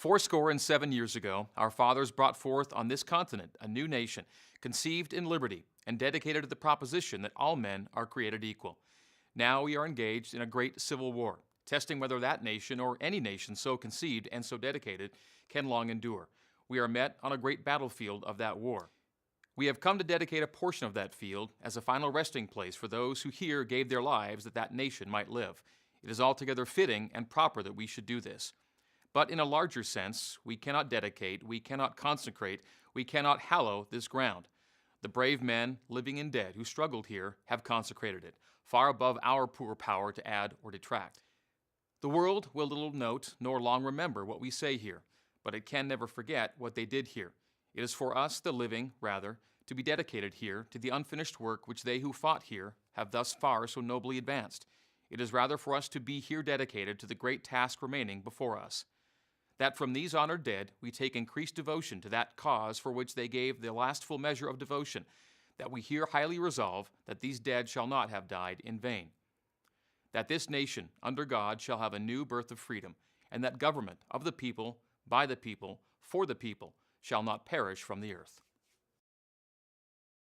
Fourscore and 7 years ago, our fathers brought forth on this continent a new nation, conceived in liberty and dedicated to the proposition that all men are created equal. Now we are engaged in a great civil war, testing whether that nation or any nation so conceived and so dedicated can long endure. We are met on a great battlefield of that war. We have come to dedicate a portion of that field as a final resting place for those who here gave their lives that that nation might live. It is altogether fitting and proper that we should do this. But in a larger sense, we cannot dedicate, we cannot consecrate, we cannot hallow this ground. The brave men, living and dead, who struggled here have consecrated it, far above our poor power to add or detract. The world will little note nor long remember what we say here, but it can never forget what they did here. It is for us, the living, rather, to be dedicated here to the unfinished work which they who fought here have thus far so nobly advanced. It is rather for us to be here dedicated to the great task remaining before us. That from these honored dead we take increased devotion to that cause for which they gave the last full measure of devotion, that we here highly resolve that these dead shall not have died in vain. That this nation, under God, shall have a new birth of freedom, and that government of the people, by the people, for the people, shall not perish from the earth.